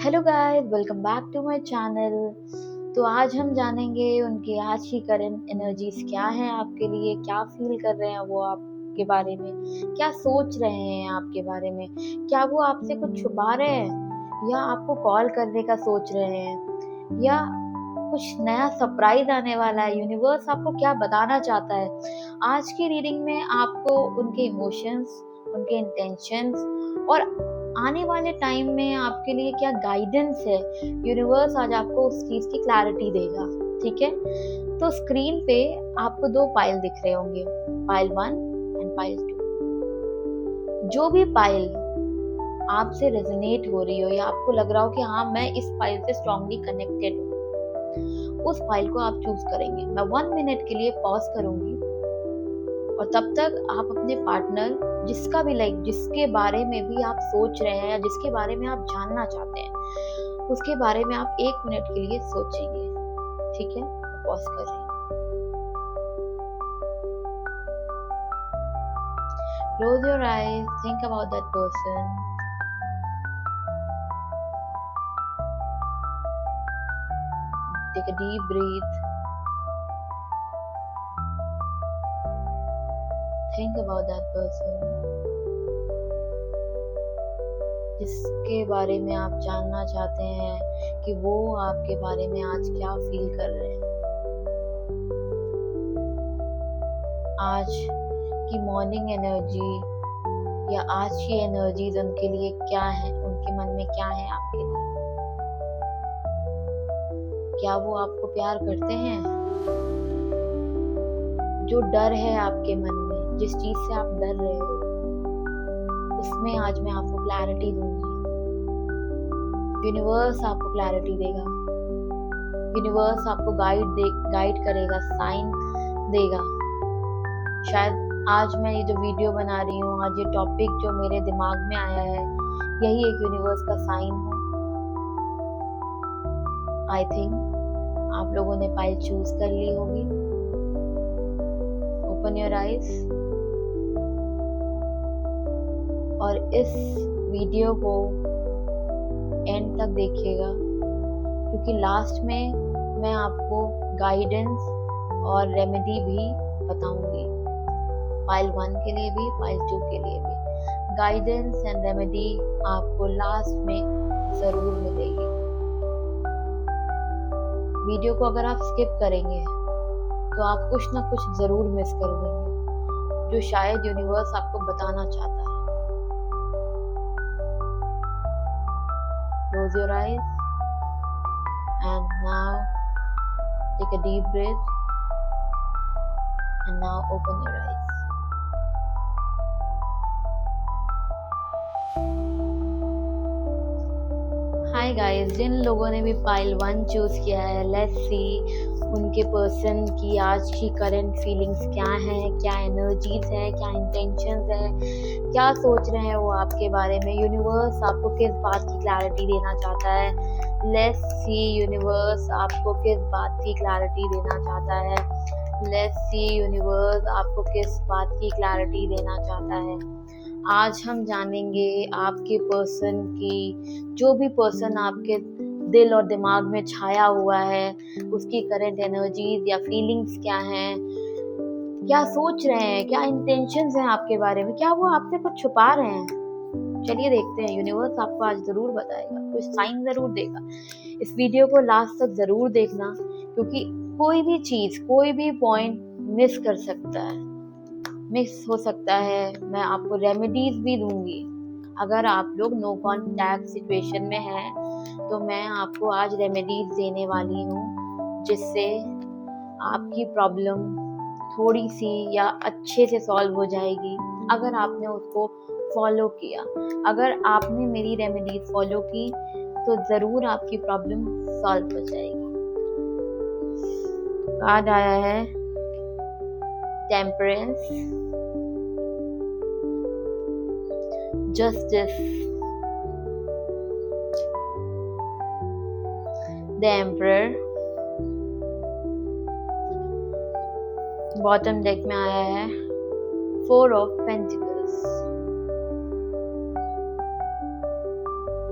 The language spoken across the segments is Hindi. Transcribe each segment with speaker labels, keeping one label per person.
Speaker 1: Hello guys, welcome back to my channel. तो आज हम जानेंगे उनकी आज की करंट एनर्जीज क्या हैं आपके लिए, क्या फील कर रहे हैं वो आपके बारे में, क्या सोच रहे हैं आपके बारे में, क्या वो आपसे कुछ छुपा रहे हैं या आपको कॉल करने का सोच रहे हैं या कुछ नया सरप्राइज आने वाला है। यूनिवर्स आपको क्या बताना चाहता है आज की रीडिंग में, आपको उनके इमोशंस, उनके इंटेंशंस और आने वाले टाइम में आपके लिए क्या गाइडेंस है। यूनिवर्स आज आपको उस चीज की क्लैरिटी देगा। ठीक है, तो स्क्रीन पे आपको दो पाइल दिख रहे होंगे, पाइल 1 एंड पाइल 2। जो भी पाइल आपसे रेजोनेट हो रही हो या आपको लग रहा हो कि हाँ मैं इस पाइल से स्ट्रांगली कनेक्टेड हूँ, उस फाइल को आप चूज करेंगे। मैं 1 मिनट के लिए पॉज करूंगी और तब तक आप अपने पार्टनर, जिसका भी जिसके बारे में भी आप सोच रहे हैं या जिसके बारे में आप जानना चाहते हैं, उसके बारे में आप 1 मिनट के लिए सोचेंगे। ठीक है, पॉज कर रही हूँ। Close your eyes, think about that person. Take a deep breath. Think about that person. जिसके बारे में आप जानना चाहते हैं कि वो आपके बारे में आज क्या फील कर रहे हैं। आज की मॉर्निंग एनर्जी या आज की एनर्जीज उनके लिए क्या है, उनके मन में क्या है आपके लिए। क्या वो आपको प्यार करते हैं? जो डर है आपके मन में, जिस चीज से आप डर रहे हो, उसमें आज मैं आपको क्लैरिटी दूंगी। यूनिवर्स आपको क्लैरिटी देगा, यूनिवर्स आपको गाइड करेगा, साइन देगा। शायद आज मैं ये जो वीडियो बना रही हूँ, आज ये टॉपिक जो मेरे दिमाग में आया है, यही एक यूनिवर्स का साइन हो। आई थिंक आप लोगों ने पाइल चूज कर ली होगी। ओपन योर आईज और इस वीडियो को एंड तक देखिएगा, क्योंकि लास्ट में मैं आपको गाइडेंस और रेमेडी भी बताऊंगी। पाइल 1 के लिए भी, पाइल 2 के लिए भी गाइडेंस एंड रेमेडी आपको लास्ट में जरूर मिलेगी। वीडियो को अगर आप स्किप करेंगे तो आप कुछ ना कुछ जरूर मिस कर देंगे, जो शायद यूनिवर्स आपको बताना चाहता है। Close your eyes and now take a deep breath and now open your eyes. Hi guys, जिन लोगों ने भी पाइल 1 चूज किया है, लेट्स सी उनके पर्सन की आज की करंट फीलिंग्स क्या हैं, क्या एनर्जीज है, क्या इंटेंशंस है, क्या सोच रहे हैं वो आपके बारे में। यूनिवर्स आपको किस बात की क्लैरिटी देना चाहता है। लेट्स सी यूनिवर्स आपको किस बात की क्लैरिटी देना चाहता है। लेट्स सी यूनिवर्स आपको किस बात की क्लैरिटी देना चाहता है। आज हम जानेंगे आपके पर्सन की, जो भी पर्सन आपके दिल और दिमाग में छाया हुआ है, उसकी करंट एनर्जीज या फीलिंग्स क्या हैं, क्या सोच रहे हैं, क्या इंटेंशंस हैं आपके बारे में, क्या वो आपसे कुछ छुपा रहे हैं। चलिए देखते हैं, यूनिवर्स आपको आज जरूर बताएगा, कुछ साइन जरूर देगा। इस वीडियो को लास्ट तक जरूर देखना, क्योंकि कोई भी चीज, कोई भी पॉइंट मिस कर सकता है, मिस हो सकता है। मैं आपको रेमेडीज भी दूंगी। अगर आप लोग नो कॉन्टैक्ट सिचुएशन में हैं तो मैं आपको आज रेमेडीज देने वाली हूँ, जिससे आपकी प्रॉब्लम थोड़ी सी या अच्छे से सॉल्व हो जाएगी अगर आपने उसको फॉलो किया। अगर आपने मेरी रेमेडीज फॉलो की तो ज़रूर आपकी प्रॉब्लम सॉल्व हो जाएगी। कार्ड आया है temperance, justice, the emperor. Bottom deck में आया है 4 ऑफ पेंटिकल्स।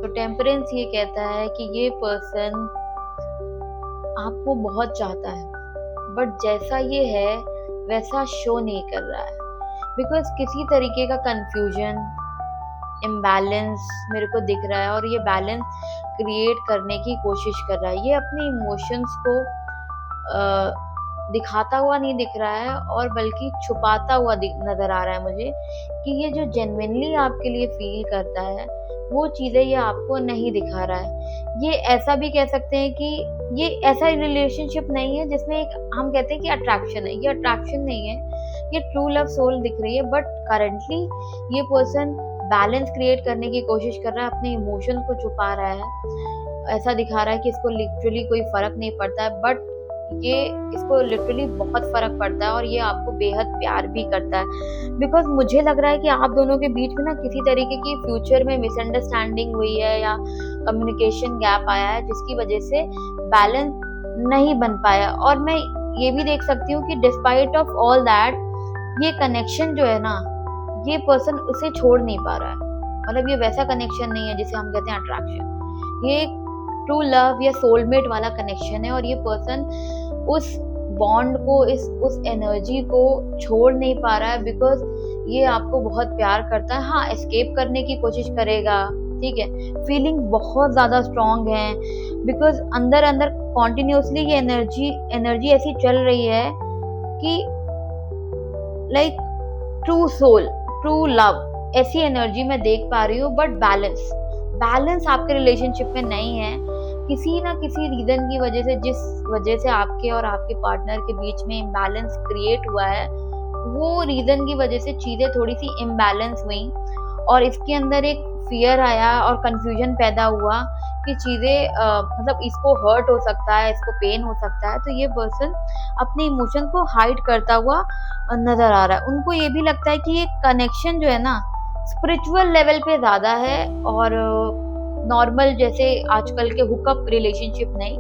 Speaker 1: तो टेम्परेंस ये कहता है कि ये पर्सन आपको बहुत चाहता है, बट जैसा ये है वैसा शो नहीं कर रहा है, बिकॉज किसी तरीके का कंफ्यूजन, इम्बैलेंस मेरे को दिख रहा है, और ये बैलेंस क्रिएट करने की कोशिश कर रहा है। ये अपने इमोशंस को दिखाता हुआ नहीं दिख रहा है, और बल्कि छुपाता हुआ नज़र आ रहा है मुझे, कि ये जो जेन्युइनली आपके लिए फील करता है वो चीज़ें ये आपको नहीं दिखा रहा है। ये ऐसा भी कह सकते हैं कि ये ऐसा रिलेशनशिप नहीं है जिसमें एक हम कहते हैं कि अट्रैक्शन है, ये अट्रैक्शन नहीं है, ये ट्रू लव सोल दिख रही है। बट करंटली ये पर्सन बैलेंस क्रिएट करने की कोशिश कर रहा है, अपने इमोशंस को छुपा रहा है। ऐसा दिखा रहा है कि इसको लिटरली कोई फर्क नहीं पड़ता है, बट ये इसको लिटरली बहुत फर्क पड़ता है, और ये आपको बेहद प्यार भी करता है। बिकॉज मुझे लग रहा है कि आप दोनों के बीच में ना किसी तरीके की फ्यूचर में मिसअंडरस्टैंडिंग हुई है या कम्युनिकेशन गैप आया है, जिसकी वजह से बैलेंस नहीं बन पाया। और मैं ये भी देख सकती हूँ कि डिस्पाइट ऑफ ऑल दैट, ये कनेक्शन जो है ना, ये पर्सन उसे छोड़ नहीं पा रहा है। मतलब ये वैसा कनेक्शन नहीं है जिसे हम कहते हैं अट्रैक्शन, ये एक ट्रू लव या सोलमेट वाला कनेक्शन है, और ये पर्सन उस बॉन्ड को, उस एनर्जी को छोड़ नहीं पा रहा है, बिकॉज ये आपको बहुत प्यार करता है। हाँ, एस्केप करने की कोशिश करेगा, ठीक है, फीलिंग बहुत ज़्यादा स्ट्रॉन्ग है, बिकॉज अंदर अंदर कॉन्टिन्यूसली ये एनर्जी ऐसी चल रही है कि like true soul, true love, ऐसी एनर्जी मैं देख पा रही हूँ। बट बैलेंस आपके रिलेशनशिप में नहीं है, किसी ना किसी रीजन की वजह से, जिस वजह से आपके और आपके पार्टनर के बीच में इम्बैलेंस क्रिएट हुआ है, वो रीजन की वजह से चीज़ें थोड़ी सी इम्बैलेंस हुई, और इसके अंदर एक फियर आया और कंफ्यूजन पैदा हुआ कि चीज़ें मतलब इसको हर्ट हो सकता है, इसको पेन हो सकता है। तो ये पर्सन अपने इमोशन को हाइड करता हुआ नज़र आ रहा है। उनको ये भी लगता है कि ये कनेक्शन जो है ना, स्पिरिचुअल लेवल पे ज़्यादा है, और नॉर्मल जैसे आजकल के हुकअप रिलेशनशिप नहीं,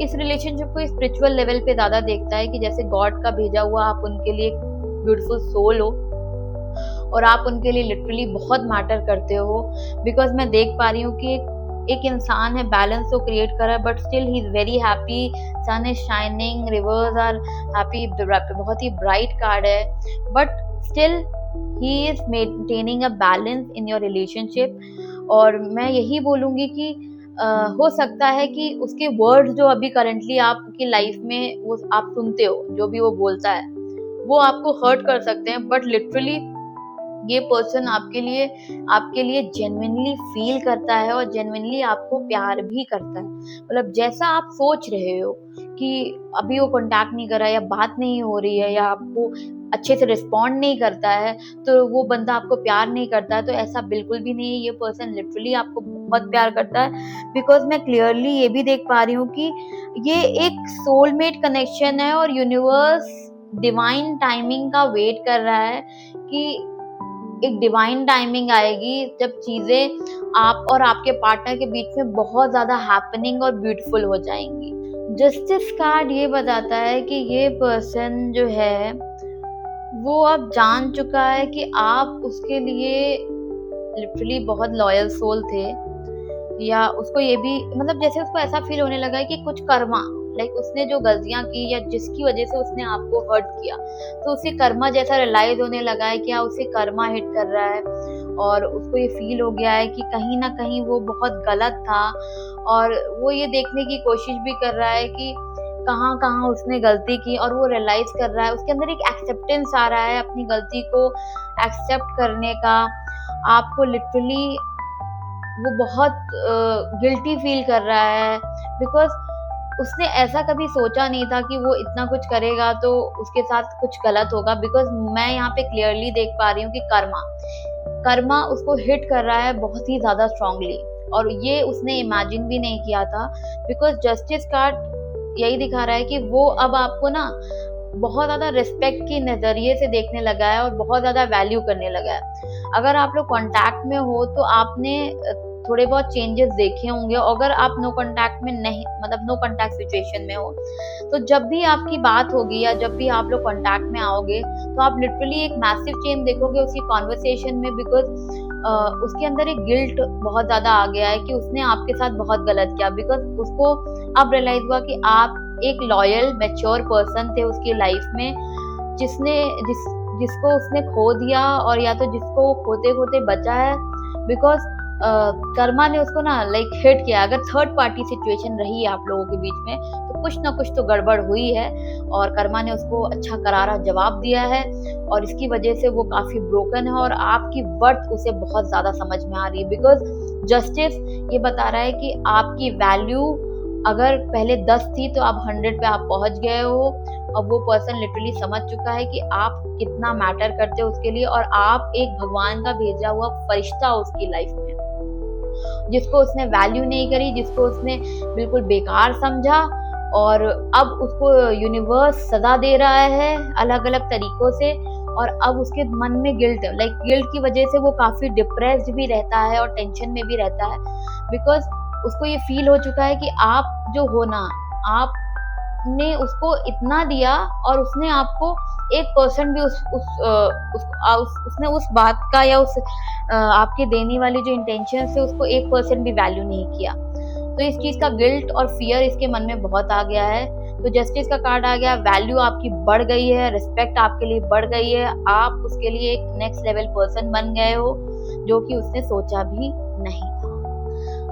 Speaker 1: इस रिलेशनशिप को स्पिरिचुअल लेवल पे ज़्यादा देखता है, कि जैसे गॉड का भेजा हुआ आप उनके लिए ब्यूटीफुल सोल हो, और आप उनके लिए लिटरली बहुत मैटर करते हो। बिकॉज मैं देख पा रही हूँ कि एक इंसान है, बैलेंस तो क्रिएट कर रहा है, but still he is very happy, sun is shining, rivers are happy, बहुत ही ब्राइट कार्ड है, but still he is maintaining a balance in your relationship. और मैं यही बोलूँगी कि हो सकता है कि उसके वर्ड्स जो अभी करंटली आपकी लाइफ में वो आप सुनते हो, जो भी वो बोलता है, वो आपको हर्ट कर सकते हैं, बट लिटरली ये पर्सन आपके लिए जेन्युइनली फील करता है, और जेन्युइनली आपको प्यार भी करता है। मतलब जैसा आप सोच रहे हो कि अभी वो कांटेक्ट नहीं कर रहा है, या बात नहीं हो रही है, या आपको अच्छे से रिस्पॉन्ड नहीं करता है, तो वो बंदा आपको प्यार नहीं करता है, तो ऐसा बिल्कुल भी नहीं है। ये पर्सन लिटरली आपको बहुत प्यार करता है, बिकॉज मैं क्लियरली ये भी देख पा रही हूँ कि ये एक सोलमेट कनेक्शन है, और यूनिवर्स डिवाइन टाइमिंग का वेट कर रहा है कि एक डिवाइन टाइमिंग आएगी जब चीज़ें आप और आपके पार्टनर के बीच में बहुत ज़्यादा हैपनिंग और ब्यूटीफुल हो जाएंगी। जस्टिस कार्ड ये बताता है कि ये पर्सन जो है वो अब जान चुका है कि आप उसके लिए लिटरली बहुत लॉयल सोल थे, या उसको ये भी मतलब जैसे उसको ऐसा फील होने लगा है कि कुछ कर्मा, लाइक उसने जो गलतियां की या जिसकी वजह से उसने आपको हर्ट किया, तो उसे कर्मा जैसा रियलाइज होने लगा है कि उसे कर्मा हिट कर रहा है, और उसको ये फील हो गया है कि कहीं ना कहीं वो बहुत गलत था, और वो ये देखने की कोशिश भी कर रहा है कि कहाँ कहाँ उसने गलती की, और वो रियलाइज कर रहा है। उसके अंदर एक एक्सेप्टेंस आ रहा है अपनी गलती को एक्सेप्ट करने का। आपको लिटरली वो बहुत गिल्टी फील कर रहा है, बिकॉज उसने ऐसा कभी सोचा नहीं था कि वो इतना कुछ करेगा तो उसके साथ कुछ गलत होगा। बिकॉज मैं यहाँ पे क्लियरली देख पा रही हूँ कि कर्मा उसको हिट कर रहा है बहुत ही ज़्यादा स्ट्रांगली, और ये उसने इमेजिन भी नहीं किया था। बिकॉज जस्टिस कार्ड यही दिखा रहा है कि वो अब आपको ना बहुत ज़्यादा रिस्पेक्ट के नज़रिए से देखने लगा है, और बहुत ज़्यादा वैल्यू करने लगा है। अगर आप लोग कांटेक्ट में हो तो आपने थोड़े बहुत चेंजेस देखे होंगे। अगर आप नो कांटेक्ट में नहीं, मतलब नो कांटेक्ट सिचुएशन में हो, तो जब भी आपकी बात होगी या जब भी आप लोग कांटेक्ट में आओगे, तो आप लिटरली एक मैसिव चेंज देखोगे उसकी कॉन्वर्सेशन में। बिकॉज उसके अंदर एक गिल्ट बहुत ज़्यादा आ गया है कि उसने आपके साथ बहुत गलत किया, बिकॉज़ उसको अब रियलाइज़ हुआ कि आप एक लॉयल मैच्योर पर्सन थे उसकी लाइफ में, जिसको उसने खो दिया, और या तो जिसको खोते-खोते बचा है, बिकॉज़ कर्मा ने उसको ना लाइक हिट किया। अगर थर्ड पार्टी सिचुएशन रही है आप लोगों के बीच में, तो कुछ ना कुछ तो गड़बड़ हुई है, और कर्मा ने उसको अच्छा करारा जवाब दिया है, और इसकी वजह से वो काफ़ी ब्रोकन है, और आपकी वर्थ उसे बहुत ज़्यादा समझ में आ रही है, बिकॉज़ जस्टिस ये बता रहा है कि आपकी वैल्यू अगर पहले 10 थी तो अब 100 पे आप पहुँच गए हो, और वो पर्सन लिटरली समझ चुका है कि आप कितना मैटर करते हो उसके लिए, और आप एक भगवान का भेजा हुआ फरिश्ता हो उसकी लाइफ में, जिसको उसने वैल्यू नहीं करी, जिसको उसने बिल्कुल बेकार समझा, और अब उसको यूनिवर्स सजा दे रहा है अलग-अलग तरीकों से, और अब उसके मन में गिल्ट है, लाइक गिल्ट की वजह से वो काफ़ी डिप्रेस्ड भी रहता है और टेंशन में भी रहता है, बिकॉज़ उसको ये फील हो चुका है कि आप जो हो ना, आपने उसको इतना दिया, और उसने आपको 1% भी उसने उस बात का या उस आपके देने वाली जो इंटेंशन से उसको 1% भी वैल्यू नहीं किया। तो इस चीज़ का गिल्ट और फियर इसके मन में बहुत आ गया है। तो जस्टिस का कार्ड आ गया, वैल्यू आपकी बढ़ गई है, रिस्पेक्ट आपके लिए बढ़ गई है, आप उसके लिए एक नेक्स्ट लेवल पर्सन बन गए हो, जो कि उसने सोचा भी नहीं था।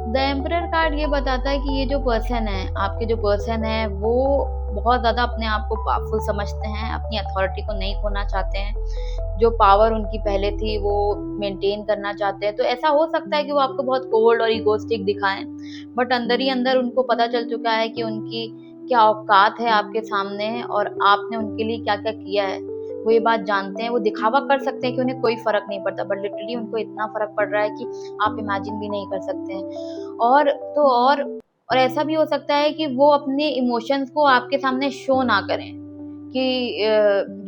Speaker 1: द एम्परर कार्ड ये बताता है कि ये जो पर्सन है, आपके जो पर्सन है, वो बहुत ज़्यादा अपने आप को पावरफुल समझते हैं, अपनी अथॉरिटी को नहीं खोना चाहते हैं, जो पावर उनकी पहले थी वो मेंटेन करना चाहते हैं। तो ऐसा हो सकता है कि वो आपको बहुत कोल्ड और इगोस्टिक दिखाएं, बट अंदर ही अंदर उनको पता चल चुका है कि उनकी क्या औकात है आपके सामने, और आपने उनके लिए क्या क्या किया है, वो ये बात जानते हैं। वो दिखावा कर सकते हैं कि उन्हें कोई फ़र्क नहीं पड़ता, बट लिटरली उनको इतना फ़र्क पड़ रहा है कि आप इमेजिन भी नहीं कर सकते हैं। और ऐसा भी हो सकता है कि वो अपने इमोशंस को आपके सामने शो ना करें, कि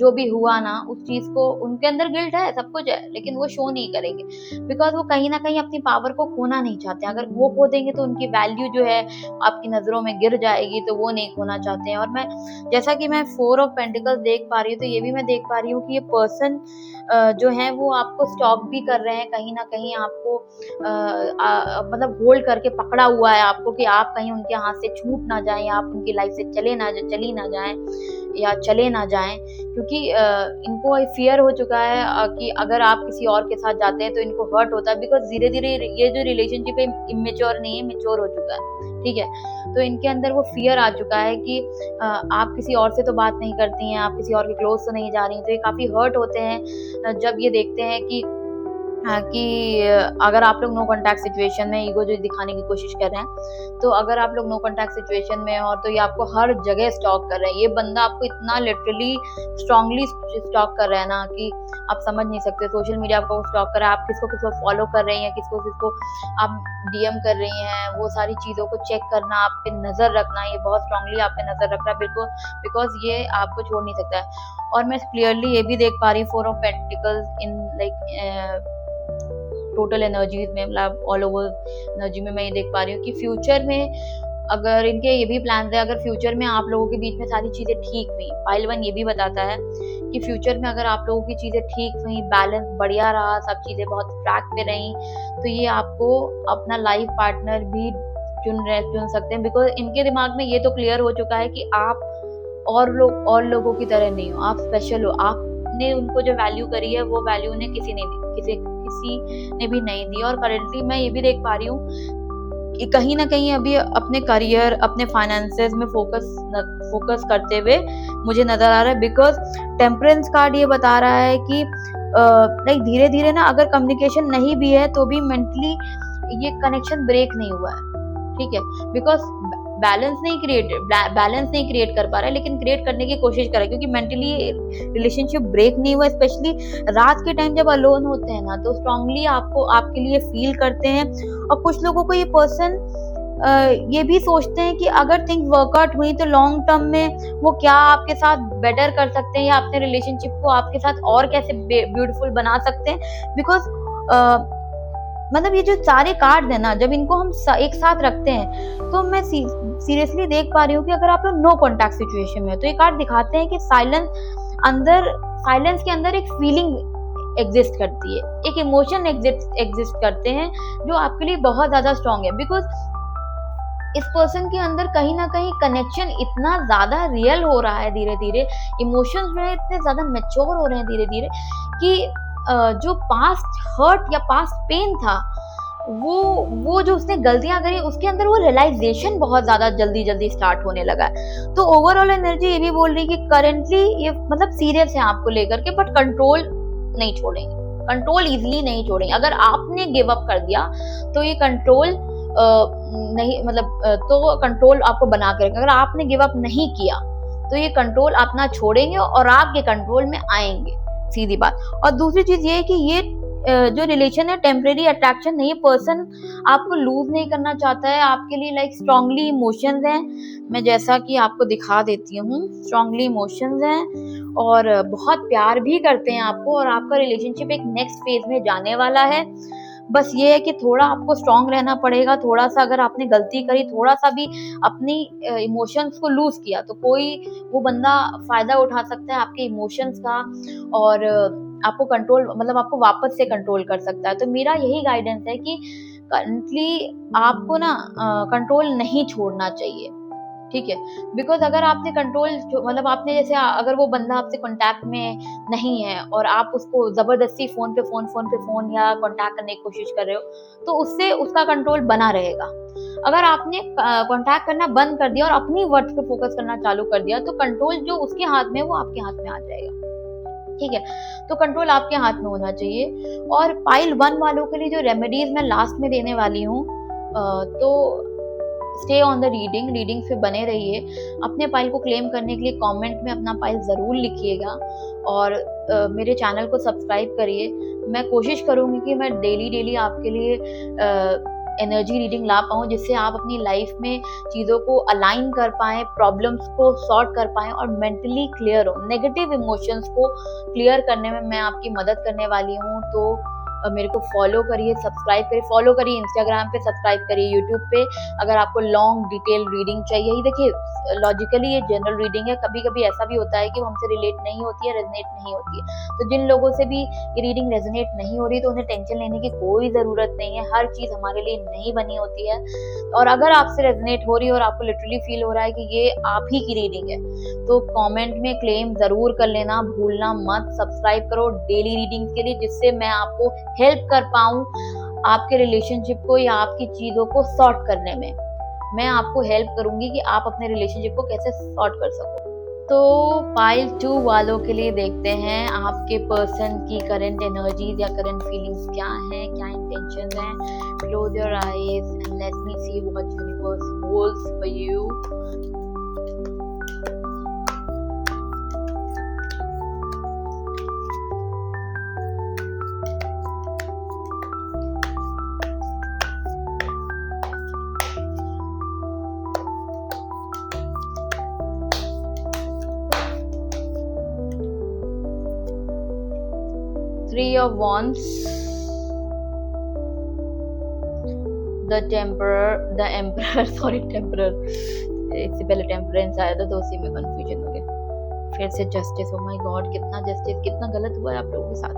Speaker 1: जो भी हुआ ना उस चीज़ को, उनके अंदर गिल्ट है, सब कुछ है, लेकिन वो शो नहीं करेंगे, बिकॉज़ वो कहीं न कहीं अपनी पावर को खोना नहीं चाहते। अगर वो खो देंगे तो उनकी वैल्यू जो है आपकी नज़रों में गिर जाएगी, तो वो नहीं खोना चाहते हैं। और मैं जैसा कि मैं 4 ऑफ पेंटिकल्स देख पा रही हूँ, तो ये भी मैं देख पा रही हूँ कि ये पर्सन जो है वो आपको स्टॉप भी कर रहे हैं, कहीं न कहीं आपको मतलब होल्ड करके पकड़ा हुआ है आपको, कि आप कहीं उनके हाथ से छूट ना जाएँ, आप उनकी लाइफ से चली ना जाएँ या चले ना जाएँ, क्योंकि इनको फ़ियर हो चुका है कि अगर आप किसी और के साथ जाते हैं तो इनको हर्ट होता है, बिकॉज़ धीरे-धीरे ये जो रिलेशनशिप है इमैच्योर नहीं है, मैच्योर हो चुका है, ठीक है? तो इनके अंदर वो फ़ियर आ चुका है कि आप किसी और से तो बात नहीं करती हैं, आप किसी और के क्लोज़ तो नहीं जा रही हैं, तो ये काफ़ी हर्ट होते हैं जब ये देखते हैं कि अगर आप लोग नो कॉन्टैक्ट सिचुएशन में ईगो जो दिखाने की कोशिश कर रहे हैं, तो अगर आप लोग नो कॉन्टैक्ट सिचुएशन में हो, तो ये आपको हर जगह स्टॉक कर रहे हैं। ये बंदा आपको इतना लिटरली स्ट्रांगली स्टॉक कर रहा है ना, कि आप समझ नहीं सकते। सोशल मीडिया आपको स्टॉक कर रहा है, आप किसको फॉलो कर रही हैं, किसको आप डीएम कर रही हैं, वो सारी चीज़ों को चेक करना, आप पे नज़र रखना, ये बहुत स्ट्रांगली आप पे नज़र रख रहा है, बिकॉज़ ये आपको छोड़ नहीं सकता है। और मैं क्लियरली ये भी देख पा रही हूँ 4 of pentacles in like total energies में, मतलब ऑल ओवर एनर्जी में मैं ये देख पा रही हूँ कि फ्यूचर में अगर इनके ये भी प्लान है, अगर फ्यूचर में आप लोगों के बीच में सारी चीज़ें ठीक हुई, पाइल 1 ये भी बताता है कि फ्यूचर में अगर आप लोगों की चीज़ें ठीक हुई, बैलेंस बढ़िया रहा, सब चीज़ें बहुत ट्रैक पे रहीं, तो ये आपको अपना लाइफ पार्टनर भी चुन सकते हैं, बिकॉज इनके दिमाग में ये तो क्लियर हो चुका है कि आप और लोगों की तरह नहीं हो, आप स्पेशल हो। आपने उनको जो वैल्यू करी है वो वैल्यू उन्हें किसी ने भी नहीं दी। और करेंटली मैं ये भी देख पा रही हूँ कि कहीं ना कहीं अभी अपने करियर, अपने फाइनेंसेस में फोकस करते हुए मुझे नजर आ रहा है, बिकॉज टेम्परेंस कार्ड ये बता रहा है कि लाइक धीरे धीरे ना, अगर कम्युनिकेशन नहीं भी है तो भी मेंटली ये कनेक्शन ब्रेक नहीं हुआ है, ठीक है, बिकॉज बैलेंस नहीं क्रिएट कर पा रहा है, लेकिन क्रिएट करने की कोशिश कर रहा है, क्योंकि मेंटली रिलेशनशिप ब्रेक नहीं हुआ। स्पेशली रात के टाइम जब अलोन होते हैं ना, तो स्ट्रांगली आपके लिए फील करते हैं। और कुछ लोगों को ये पर्सन ये भी सोचते हैं कि अगर थिंग्स वर्कआउट हुई तो लॉन्ग टर्म में वो क्या आपके साथ बेटर कर सकते हैं, या अपने रिलेशनशिप को आपके साथ और कैसे ब्यूटीफुल बना सकते हैं। बिकॉज मतलब ये जो सारे कार्ड है ना, जब इनको हम एक साथ रखते हैं, तो मैं सीरियसली देख पा रही हूँ कि अगर आप लोग नो कॉन्टैक्ट सिचुएशन में हो, तो ये कार्ड दिखाते हैं कि साइलेंस के अंदर एक फीलिंग एग्जिस्ट करती है, एक इमोशन एग्जिस्ट करते हैं जो आपके लिए बहुत ज़्यादा स्ट्रांग है। बिकॉज इस पर्सन के अंदर कहीं ना कहीं कनेक्शन इतना ज़्यादा रियल हो रहा है, धीरे धीरे इमोशंस जो है इतने ज़्यादा मैच्योर हो रहे हैं धीरे धीरे कि जो पास्ट हर्ट या पास्ट पेन था, वो जो उसने गलतियां करी उसके अंदर वो रियलाइजेशन बहुत ज्यादा जल्दी जल्दी स्टार्ट होने लगा है। तो ओवरऑल एनर्जी ये भी बोल रही है कि करेंटली ये मतलब सीरियस है आपको लेकर के, बट कंट्रोल नहीं छोड़ेंगे, कंट्रोल इजीली नहीं छोड़ेंगे। अगर आपने गिव अप कर दिया तो ये कंट्रोल नहीं मतलब तो कंट्रोल आपको बना के रखेगा। अगर आपने गिव अप नहीं किया तो ये कंट्रोल अपना छोड़ेंगे और आपके कंट्रोल में आएंगे, सीधी बात। और दूसरी चीज ये है कि ये जो रिलेशन है टेम्परेरी अट्रैक्शन नहीं है, पर्सन आपको लूज नहीं करना चाहता है, आपके लिए लाइक स्ट्रांगली इमोशंस हैं। मैं जैसा कि आपको दिखा देती हूँ, स्ट्रांगली इमोशंस हैं और बहुत प्यार भी करते हैं आपको, और आपका रिलेशनशिप एक नेक्स्ट फेज में जाने वाला है। बस ये है कि थोड़ा आपको स्ट्रांग रहना पड़ेगा। थोड़ा सा अगर आपने गलती करी, थोड़ा सा भी अपनी इमोशंस को लूज किया तो कोई वो बंदा फायदा उठा सकता है आपके इमोशंस का और आपको कंट्रोल मतलब आपको वापस से कंट्रोल कर सकता है। तो मेरा यही गाइडेंस है कि करंटली आपको ना कंट्रोल नहीं छोड़ना चाहिए, ठीक है। बिकॉज अगर आपने कंट्रोल मतलब आपने जैसे अगर वो बंदा आपसे कांटेक्ट में नहीं है और आप उसको जबरदस्ती फोन पे फोन या कांटेक्ट करने की कोशिश कर रहे हो, तो उससे उसका कंट्रोल बना रहेगा। अगर आपने कांटेक्ट करना बंद कर दिया और अपनी वर्ड्स पे फोकस करना चालू कर दिया तो कंट्रोल जो उसके हाथ में है वो आपके हाथ में आ जाएगा, ठीक है। तो कंट्रोल आपके हाथ में होना चाहिए। और पाइल 1 वालों के लिए जो रेमेडीज मैं लास्ट में देने वाली हूँ, तो स्टे ऑन द रीडिंग पे बने रहिए। अपने पाइल को क्लेम करने के लिए कमेंट में अपना पाइल ज़रूर लिखिएगा और मेरे चैनल को सब्सक्राइब करिए। मैं कोशिश करूँगी कि मैं डेली आपके लिए एनर्जी रीडिंग ला पाऊँ, जिससे आप अपनी लाइफ में चीज़ों को अलाइन कर पाएँ, प्रॉब्लम्स को सॉर्ट कर पाएँ और मेंटली क्लियर हो। नेगेटिव इमोशंस को क्लियर करने में मैं आपकी मदद करने वाली हूँ। तो मेरे को फॉलो करिए, सब्सक्राइब करिए, फॉलो करिए इंस्टाग्राम पे, सब्सक्राइब करिए यूट्यूब पे। अगर आपको लॉन्ग डिटेल रीडिंग चाहिए, ये देखिए लॉजिकली ये जनरल रीडिंग है, कभी कभी ऐसा भी होता है कि वो हमसे रिलेट नहीं होती है, रेजोनेट नहीं होती है। तो जिन लोगों से भी ये रीडिंग रेजोनेट नहीं हो रही तो उन्हें टेंशन लेने की कोई ज़रूरत नहीं है। हर चीज़ हमारे लिए नहीं बनी होती है। और अगर आपसे रेजोनेट हो रही है और आपको लिटरली फील हो रहा है कि ये आप ही की रीडिंग है, तो कमेंट में क्लेम ज़रूर कर लेना, भूलना मत। सब्सक्राइब करो डेली रीडिंग्स के लिए, जिससे मैं आपको हेल्प कर पाऊँ आपके रिलेशनशिप को या आपकी चीज़ों को सॉर्ट करने में। मैं आपको हेल्प करूंगी कि आप अपने रिलेशनशिप को कैसे सॉर्ट कर सको। तो पाइल 2 वालों के लिए देखते हैं आपके पर्सन की करंट एनर्जीज या करंट फीलिंग्स क्या हैं, क्या इंटेंशन हैं। Close your eyes and let me see what universe holds for you. Three of Wands, the Emperor sorry Temperor, इससे पहले टेम्परेंस आया था तो उसी में कंफ्यूजन हो गया। फिर से जस्टिस, ओ माय गॉड कितना जस्टिस, कितना गलत हुआ है आप लोगों के साथ,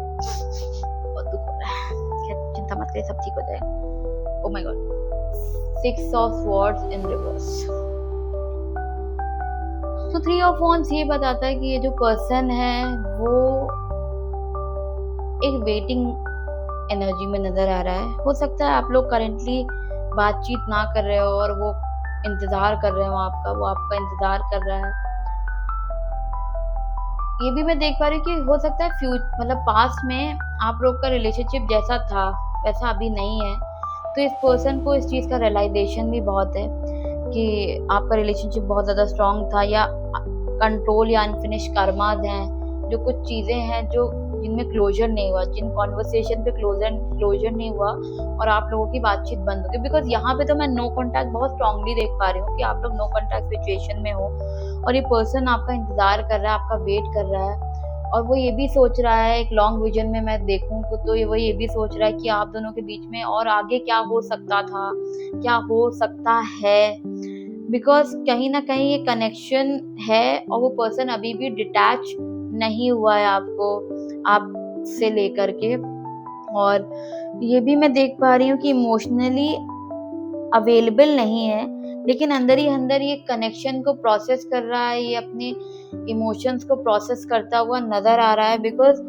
Speaker 1: बहुत दुख हो रहा है। खैर चिंता मत करिए, सब ठीक हो जाएगा। Oh my God, 6 of Swords in reverse। तो 3 of Wands ये बताता है कि ये जो पर्सन है वो एक वेटिंग एनर्जी में नजर आ रहा है। हो सकता है आप लोग करेंटली बातचीत ना कर रहे हो और वो इंतजार कर रहे हो आपका, वो आपका इंतजार कर रहा है। ये भी मैं देख पा रही हूँ कि हो सकता है मतलब पास्ट में आप लोग का रिलेशनशिप जैसा था वैसा अभी नहीं है। तो इस पर्सन को इस चीज़ का रियलाइजेशन भी बहुत है कि आपका रिलेशनशिप बहुत ज़्यादा स्ट्रांग था, या कंट्रोल या अनफिनिश कर्मास हैं, जो कुछ चीज़ें हैं जो जिनमें क्लोजर नहीं हुआ, जिन कॉन्वर्सेशन पे क्लोजर नहीं हुआ और आप लोगों की बातचीत बंद हो गई। बिकॉज यहाँ पे तो मैं नो कॉन्टैक्ट बहुत स्ट्रांगली देख पा रही हूँ कि आप लोग नो कॉन्टैक्ट सिचुएशन में हो और ये पर्सन आपका इंतजार कर रहा है, आपका वेट कर रहा है। और वो ये भी सोच रहा है, एक लॉन्ग विजन में मैं देखूँ तो वो ये भी सोच रहा है कि आप दोनों के बीच में और आगे क्या हो सकता था, क्या हो सकता है। बिकॉज कहीं ना कहीं ये कनेक्शन है और वो पर्सन अभी भी डिटैच नहीं हुआ है आपको। आप से लेकर के। और ये भी मैं देख पा रही हूँ कि इमोशनली अवेलेबल नहीं है, लेकिन अंदर ही अंदर ये कनेक्शन को प्रोसेस कर रहा है, ये अपने इमोशंस को प्रोसेस करता हुआ नजर आ रहा है। बिकॉज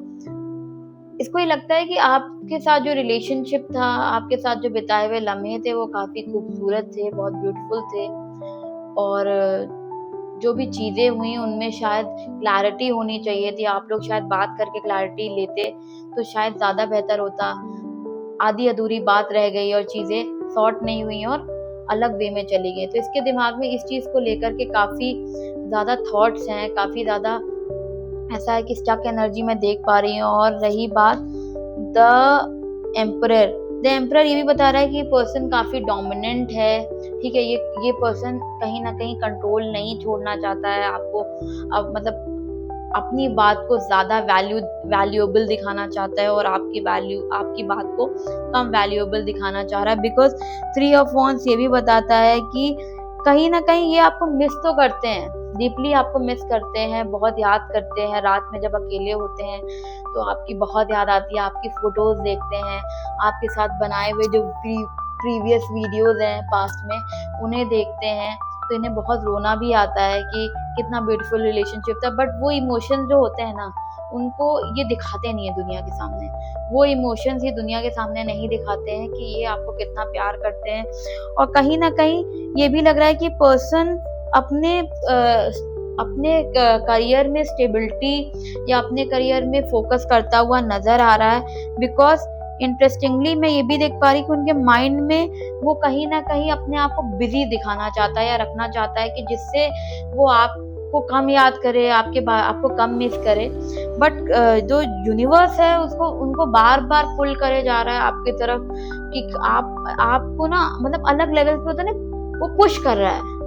Speaker 1: इसको ये लगता है कि आपके साथ जो रिलेशनशिप था, आपके साथ जो बिताए हुए लम्हे थे, वो काफी खूबसूरत थे, बहुत ब्यूटीफुल थे। और जो भी चीजें हुई उनमें शायद क्लैरिटी होनी चाहिए थी, आप लोग शायद बात करके क्लैरिटी लेते तो शायद ज्यादा बेहतर होता। आधी अधूरी बात रह गई और चीजें सॉर्ट नहीं हुई और अलग वे में चली गई। तो इसके दिमाग में इस चीज को लेकर के काफी ज्यादा थॉट्स हैं, काफी ज्यादा ऐसा है कि स्टक एनर्जी में देख पा रही हूँ। और रही बात द एम्परर ये भी बता रहा है कि पर्सन काफी डोमिनेंट है, ठीक है। ये पर्सन कहीं ना कहीं कंट्रोल नहीं छोड़ना चाहता है आपको, अब मतलब अपनी बात को ज्यादा वैल्यूएबल दिखाना चाहता है और आपकी बात को कम वैल्यूएबल दिखाना चाह रहा है। बिकॉज 3 ऑफ वॉन्ड्स ये भी बताता है कि कहीं ना कहीं ये आपको मिस तो करते हैं, डीपली आपको मिस करते हैं, बहुत याद करते हैं। रात में जब अकेले होते हैं तो आपकी बहुत याद आती है, आपकी फोटोज देखते हैं, आपके साथ बनाए हुए जो प्रीवियस वीडियोज हैं पास्ट में उन्हें देखते हैं, तो इन्हें बहुत रोना भी आता है कि कितना ब्यूटीफुल रिलेशनशिप था। बट वो इमोशंस जो होते हैं ना, उनको ये दिखाते नहीं है दुनिया के सामने, वो इमोशंस ये दुनिया के सामने नहीं दिखाते हैं कि ये आपको कितना प्यार करते हैं। और कहीं ना कहीं ये भी लग रहा है कि पर्सन अपने करियर में स्टेबिलिटी या अपने करियर में फोकस करता हुआ नजर आ रहा है। बिकॉज इंटरेस्टिंगली मैं ये भी देख पा रही कि उनके माइंड में वो कहीं ना कहीं अपने आप को बिजी दिखाना चाहता है या रखना चाहता है कि जिससे वो आपको कम याद करे, आपको कम मिस करे। बट जो यूनिवर्स है उनको बार बार पुल करे जा रहा है आपकी तरफ कि आपको ना मतलब अलग लेवल पे होता है ना, वो पुश कर रहा है।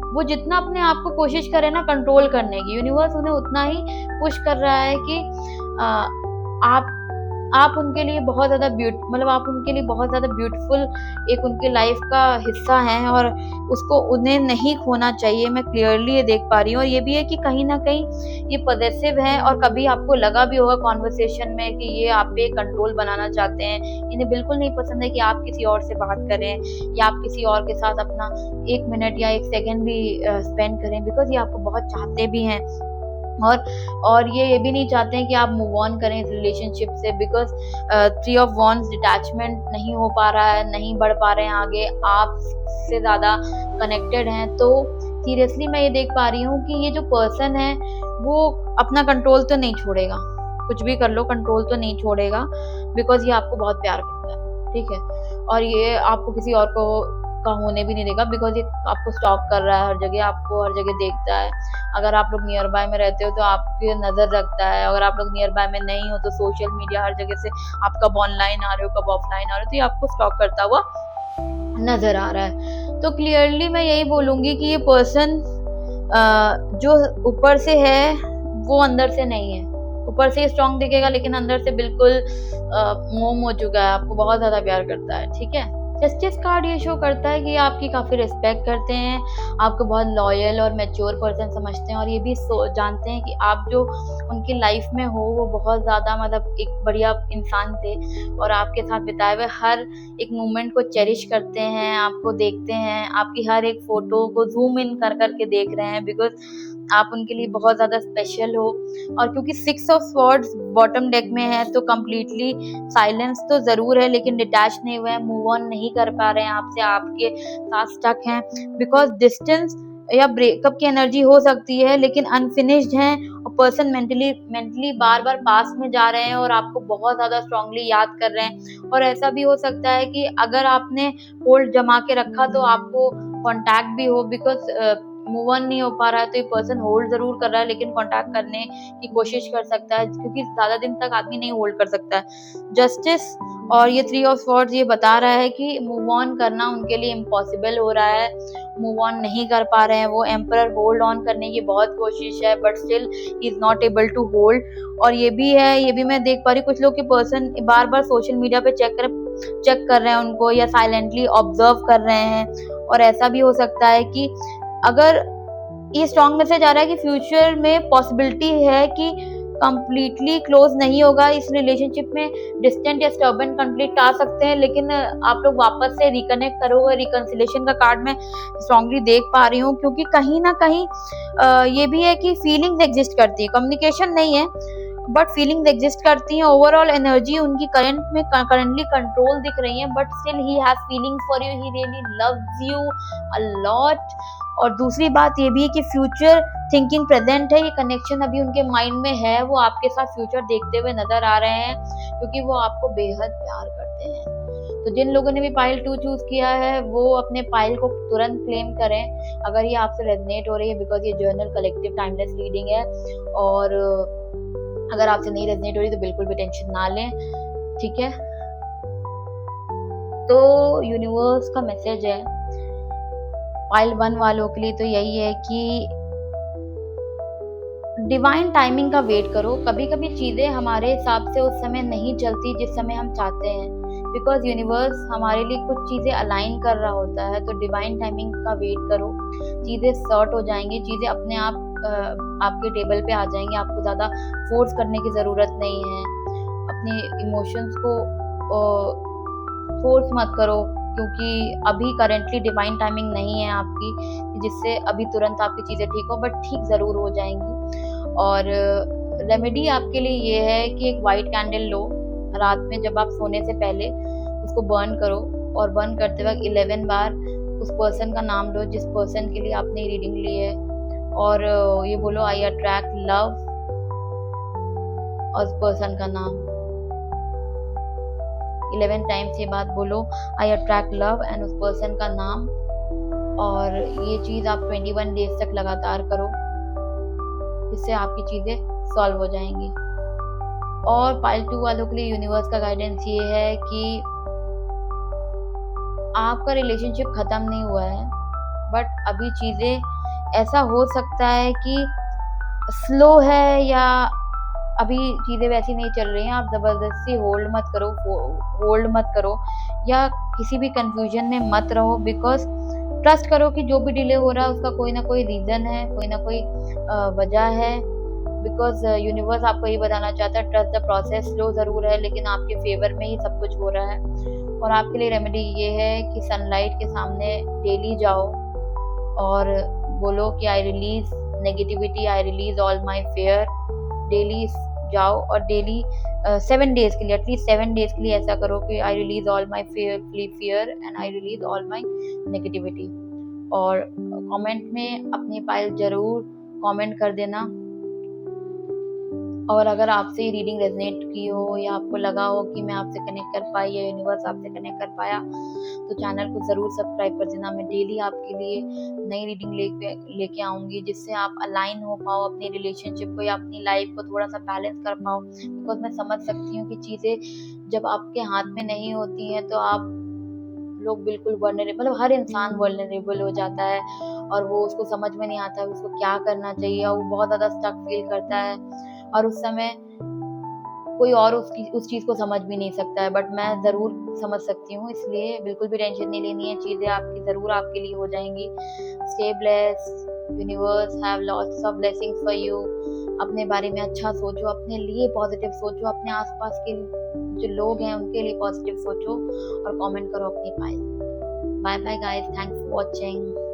Speaker 1: वो जितना अपने आप को कोशिश करे ना कंट्रोल करने की, यूनिवर्स उन्हें उतना ही पुश कर रहा है कि आप उनके लिए बहुत ज्यादा आप उनके लिए बहुत ज्यादा ब्यूटीफुल एक उनके लाइफ का हिस्सा हैं और उसको उन्हें नहीं खोना चाहिए। मैं क्लियरली ये देख पा रही हूँ। और ये भी है कि कहीं ना कहीं ये पॉजिटिव है और कभी आपको लगा भी होगा कॉन्वर्सेशन में कि ये आप पे कंट्रोल बनाना चाहते हैं। इन्हें बिल्कुल नहीं पसंद है कि आप किसी और से बात करें या आप किसी और के साथ अपना 1 मिनट या 1 सेकेंड भी स्पेंड करें, बिकॉज ये आपको बहुत चाहते भी हैं। और ये भी नहीं चाहते हैं कि आप मूव ऑन करें इस रिलेशनशिप से। बिकॉज 3 ऑफ वॉन्ड्स डिटैचमेंट नहीं हो पा रहा है, नहीं बढ़ पा रहे हैं आगे, आप से ज़्यादा कनेक्टेड हैं। तो सीरियसली मैं ये देख पा रही हूँ कि ये जो पर्सन है वो अपना कंट्रोल तो नहीं छोड़ेगा, कुछ भी कर लो कंट्रोल तो नहीं छोड़ेगा। बिकॉज ये आपको बहुत प्यार करता है, ठीक है। और ये आपको किसी और को का होने भी नहीं देगा, बिकॉज ये आपको स्टॉक कर रहा है हर जगह, आपको हर जगह देखता है। अगर आप लोग नियर बाय में रहते हो तो आपकी नज़र रखता है, अगर आप लोग नियर बाय में नहीं हो तो सोशल मीडिया हर जगह से आप कब ऑनलाइन आ रहे हो कब ऑफलाइन आ रहे हो, तो ये आपको स्टॉक करता हुआ नजर आ रहा है। तो क्लियरली मैं यही बोलूँगी कि ये पर्सन जो ऊपर से है वो अंदर से नहीं है। ऊपर से स्ट्रॉन्ग दिखेगा लेकिन अंदर से बिल्कुल मोम हो चुका है, आपको बहुत ज़्यादा प्यार करता है, ठीक है। जस्टिस कार्ड ये शो करता है कि आपकी काफ़ी रिस्पेक्ट करते हैं, आपको बहुत लॉयल और मैच्योर पर्सन समझते हैं और ये भी जानते हैं कि आप जो उनकी लाइफ में हो वो बहुत ज़्यादा मतलब एक बढ़िया इंसान थे और आपके साथ बिताए हुए हर एक मोमेंट को चेरिश करते हैं, आपको देखते हैं, आपकी हर एक फ़ोटो को जूम इन कर करके देख रहे हैं। बिकॉज आप उनके लिए बहुत ज़्यादा स्पेशल हो। और क्योंकि 6 ऑफ स्वॉर्ड्स बॉटम डेक में है तो कम्प्लीटली साइलेंस तो ज़रूर है लेकिन डिटैच नहीं हुए हैं, मूव ऑन नहीं कर पा रहे हैं आपसे, आपके साथ स्टक हैं। बिकॉज डिस्टेंस या ब्रेकअप की एनर्जी हो सकती है लेकिन अनफिनिश्ड हैं और पर्सन मेंटली बार बार पास में जा रहे हैं और आपको बहुत ज़्यादा स्ट्रांगली याद कर रहे हैं। और ऐसा भी हो सकता है कि अगर आपने होल्ड जमा के रखा तो आपको कॉन्टैक्ट भी हो। बिकॉज मूव ऑन नहीं हो पा रहा है तो ये पर्सन होल्ड जरूर कर रहा है लेकिन कांटेक्ट करने की कोशिश कर सकता है, क्योंकि ज्यादा दिन तक आदमी नहीं होल्ड कर सकता है। जस्टिस और ये 3 ऑफ स्वॉर्ड्स ये बता रहा है कि मूव ऑन करना उनके लिए इम्पॉसिबल हो रहा है, मूव ऑन नहीं कर पा रहे हैं वो। एम्परर होल्ड ऑन करने की बहुत कोशिश है but still he is not able to hold. और ये भी मैं देख पा रही कुछ लोग के पर्सन बार बार सोशल मीडिया पे चेक कर रहे हैं उनको या साइलेंटली ऑब्जर्व कर रहे हैं। और ऐसा भी हो सकता है कि अगर ये स्ट्रॉन्ग मैसेज आ रहा है कि फ्यूचर में पॉसिबिलिटी है कि कंप्लीटली क्लोज नहीं होगा। इस रिलेशनशिप में डिस्टेंट या स्टर्बन कंफ्लिक्ट आ सकते हैं, लेकिन आप लोग वापस से रिकनेक्ट करोगे। रिकंसिलेशन का कार्ड मैं स्ट्रांगली देख पा रही हूँ, क्योंकि कहीं ना कहीं ये भी है कि फीलिंग्स एग्जिस्ट करती है, कम्युनिकेशन नहीं है बट फीलिंग्स एग्जिस्ट करती हैं। ओवरऑल एनर्जी उनकी करंटली कंट्रोल दिख रही है, but still he has feelings for you, he really loves you a lot. और दूसरी बात ये भी है कि फ्यूचर थिंकिंग प्रेजेंट है, ये कनेक्शन अभी उनके माइंड में है, वो आपके साथ फ्यूचर देखते हुए नजर आ रहे हैं, क्योंकि वो आपको बेहद प्यार करते हैं। तो जिन लोगों ने भी पाइल 2 चूज किया है वो अपने पाइल को तुरंत क्लेम करें अगर ये आपसे रेजोनेट हो रही है, बिकॉज ये जर्नल कलेक्टिव टाइमलेस रीडिंग है। और अगर आपसे नहीं रेजोनेट हो रही तो बिल्कुल भी टेंशन ना लें, ठीक है। तो यूनिवर्स का मैसेज है पाइल 1 वालों के लिए तो यही है कि डिवाइन टाइमिंग का वेट करो। कभी कभी चीजें हमारे हिसाब से उस समय नहीं चलती जिस समय हम चाहते हैं, बिकॉज यूनिवर्स हमारे लिए कुछ चीजें अलाइन कर रहा होता है। तो डिवाइन टाइमिंग का वेट करो, चीजें सॉर्ट हो जाएंगी, चीजें अपने आप आपके टेबल पे आ जाएंगी। आपको ज्यादा फोर्स करने की जरूरत नहीं है, अपने इमोशंस को फोर्स मत करो, क्योंकि अभी करेंटली डिवाइन टाइमिंग नहीं है आपकी जिससे अभी तुरंत आपकी चीजें ठीक हो, बट ठीक जरूर हो जाएंगी। और रेमेडी आपके लिए ये है कि एक वाइट कैंडल लो, रात में जब आप सोने से पहले उसको बर्न करो, और बर्न करते वक्त 11 बार उस पर्सन का नाम लो जिस पर्सन के लिए आपने रीडिंग ली है, और ये बोलो आई अट्रैक्ट लव, और उस पर्सन का नाम 11 टाइम्स ये बात बोलो, आई अट्रैक्ट लव एंड उस पर्सन का नाम। और ये चीज आप 21 डेज तक लगातार करो, जिससे आपकी चीजें सॉल्व हो जाएंगी। और पाइल 2 वालों के लिए यूनिवर्स का गाइडेंस ये है कि आपका रिलेशनशिप खत्म नहीं हुआ है, बट अभी चीजें ऐसा हो सकता है कि स्लो है या अभी चीजें वैसी नहीं चल रही हैं। आप जबरदस्ती होल्ड मत करो या किसी भी कंफ्यूजन में मत रहो, बिकॉज ट्रस्ट करो कि जो भी डिले हो रहा है उसका कोई ना कोई रीजन है, कोई ना कोई वजह है। बिकॉज यूनिवर्स आपको ये बताना चाहता है ट्रस्ट द प्रोसेस, स्लो जरूर है लेकिन आपके फेवर में ही सब कुछ हो रहा है। और आपके लिए रेमेडी ये है कि सनलाइट के सामने डेली जाओ और बोलो कि I release negativity, I release all my fair. Daily जाओ और डेली 7 डेज के लिए, एटलीस्ट 7 डेज के लिए ऐसा करो कि I release all my fear and I release all my negativity. और कमेंट में अपनी पाइल जरूर कमेंट कर देना। और अगर आपसे ये रीडिंग रेजोनेट की हो या आपको लगा हो कि मैं आपसे कनेक्ट कर पाई या यूनिवर्स आपसे कनेक्ट कर पाया, तो चैनल को ज़रूर सब्सक्राइब कर देना। मैं डेली आपके लिए नई रीडिंग लेके आऊँगी, जिससे आप अलाइन हो पाओ अपनी रिलेशनशिप को या अपनी लाइफ को थोड़ा सा बैलेंस कर पाओ। बिकॉज मैं समझ सकती हूँ कि चीज़ें जब आपके हाथ में नहीं होती हैं तो आप लोग बिल्कुल वल्नरेबल, मतलब हर इंसान वल्नरेबल हो जाता है और वो उसको समझ में नहीं आता है उसको क्या करना चाहिए, और वो बहुत ज़्यादा स्टक फील करता है और उस समय कोई और उस चीज़ को समझ भी नहीं सकता है। बट मैं ज़रूर समझ सकती हूँ, इसलिए बिल्कुल भी टेंशन नहीं लेनी है, चीज़ें आपकी ज़रूर आपके लिए हो जाएंगी। Stay blessed, universe have lots of blessings for you. अपने बारे में अच्छा सोचो, अपने लिए पॉजिटिव सोचो, अपने आसपास के जो लोग हैं उनके लिए पॉजिटिव सोचो और कमेंट करो अपनी पाइल। Bye bye guys, thanks for watching.